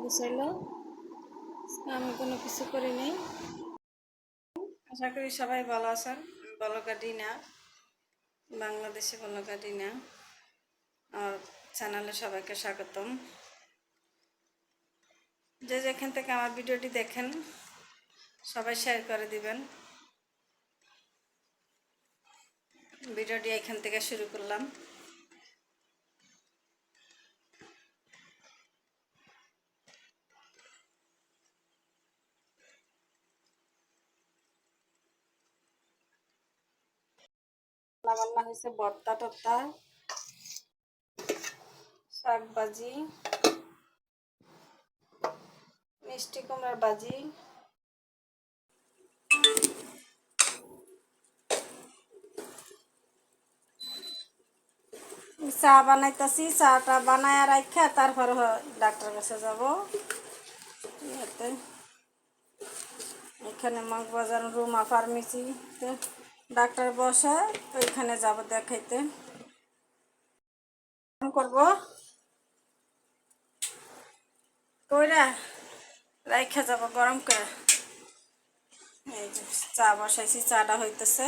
গুছাইলো। আমি কোনো কিছু করি নাই। আশা করি সবাই ভালো আছেন। বলকা ডিনা, বাংলাদেশি বলকা ডিনা আর চ্যানেলে সবাইকে স্বাগতম। যে যেখান থেকে আমার ভিডিওটি দেখেন সবাই শেয়ার করে দিবেন। ভিডিওটি এখান থেকে শুরু করলাম। রান্না হয়েছে ভর্তা টর্তা, শাক ভাজি, মিষ্টি কুমড়ার ভাজি, চা বানাইতেছি। চাটা বানায় রাখা তারপর ডাক্তার কাছে যাব। এখানে মগবাজার রুমা ফার্মেসিতে ডাক্তার বসে, ওইখানে যাব দেখাইতে। করব কইরা রাইখা যাব গরম করে। এই যে চা বসাইছি, চাটা হইতেছে।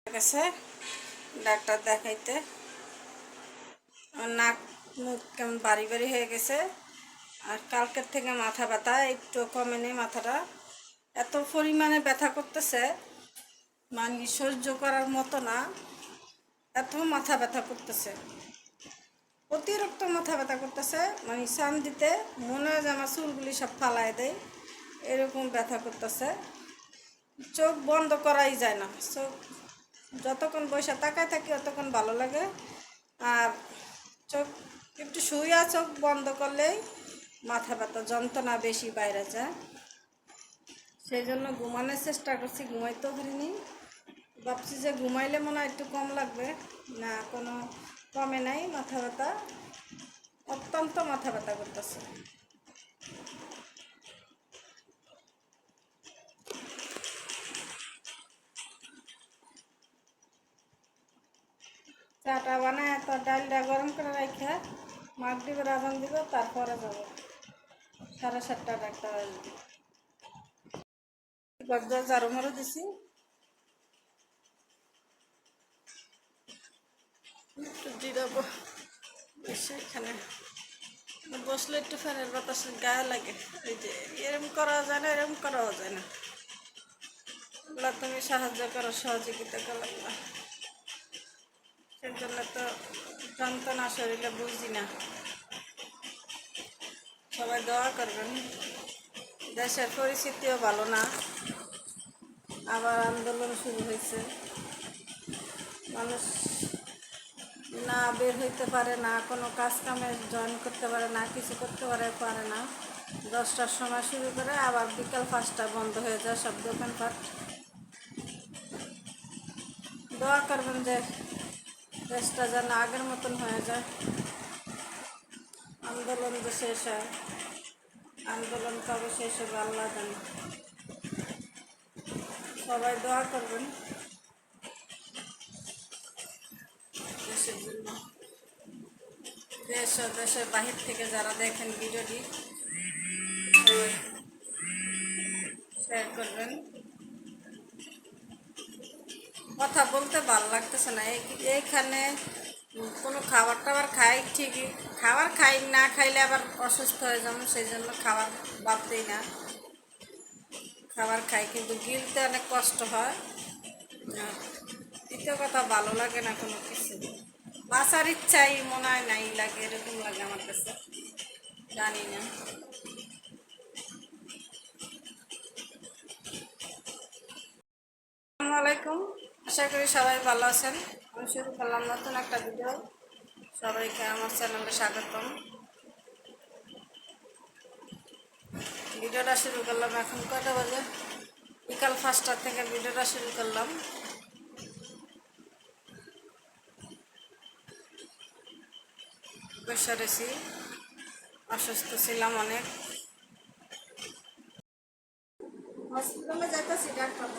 গেছে ডাক্তার দেখাইতে। নাক মুখ কেমন বাড়ি বাড়ি হয়ে গেছে, আর কালকের থেকে মাথা ব্যথা একটু কমে নেই। মাথাটা এত পরিমাণে ব্যথা করতেছে, মানে সহ্য করার মতো না। এত মাথা ব্যথা করতেছে, অতিরিক্ত মাথা ব্যথা করতেছে। মানে সান দিতে মনে হয় যে আমার চুলগুলি সব ফালাই দেয়, এরকম ব্যথা করতেছে। চোখ বন্ধ করাই যায় না। চোখ যতক্ষণ বসে তাকায় থাকি ততক্ষণ ভালো লাগে, আর চোখ একটু শুইয়া চোখ বন্ধ করলেই মাথা ব্যথা যন্ত্রণা বেশি বাইরে যায়। সেই জন্য ঘুমানোর চেষ্টা করছি, ঘুমাইতেও পারিনি। ভাবছি যে ঘুমাইলে মনে হয় একটু কম লাগবে, না কোনো কমে নাই। মাথা ব্যথা অত্যন্ত মাথা ব্যথা করতেছে। চাটা বানায় তো ডালটা গরম করে রাখা মাগরিবের আজান দিব, তারপরে যাব। 7:30 ডাক্তার আসবে। গরদর ঝাড়ু মারো দিছি, একটু জিরাবো। এখানে বসলে একটু ফ্যানের বাতাস গায়ে লাগে। এই যে এরম করা যায় না, এরম করাও যায় না। এগুলো তুমি সাহায্য করো, সহযোগিতা করো না, সেজন্য তো যন্ত্রণা শরীরে বুঝি না। সবাই দোয়া করবেন। দেশের পরিস্থিতিও ভালো না, আবার আন্দোলন শুরু হয়েছে। মানুষ না বের হইতে পারে না, কোনো কাজ কামে জয়েন করতে পারে না, কিছু করতে পারে না। 10টার সময় শুরু করে আবার বিকাল 5টা বন্ধ হয়ে যায় সব দোকানপাট। দোয়া করবেন যে দেশটা যেন আগের মতন হয়ে যায়, আন্দোলন যে শেষ হয়। আন্দোলন কবে শেষ হবে আল্লাহ জানে। সবাই দোয়া করবেন দেশের জন্য। দেশ ও দেশের বাহির থেকে যারা দেখেন ভিডিওটি শেয়ার করবেন। কথা বলতে ভালো লাগতেছে না। এইখানে কোনো খাবার টাবার খাই ঠিকই, খাবার খাই না খাইলে আবার অসুস্থ হয়ে যাবো, সেই জন্য খাবার বাদ দিই না। খাবার খাই কিন্তু গিলতে অনেক কষ্ট হয়। দ্বিতীয় কথা, ভালো লাগে না কোনো কিছু, বাঁচার ইচ্ছাই মনে হয় নাই লাগে, এরকম লাগে আমার কাছে, জানি না। আসসালামু আলাইকুম, আশা করি সবাই ভালো আছেন। আমি শুরু করলাম নতুন একটা ভিডিও। সবাইকে আমার চ্যানেলে স্বাগতম। ভিডিওটা শুরু করলাম এখন কয়টা বাজে, বিকাল 5টা থেকে ভিডিওটা শুরু করলাম। বসে রয়েছি, অসুস্থ ছিলাম অনেক। হসপিটালে যাইতেছি ডাক্তার।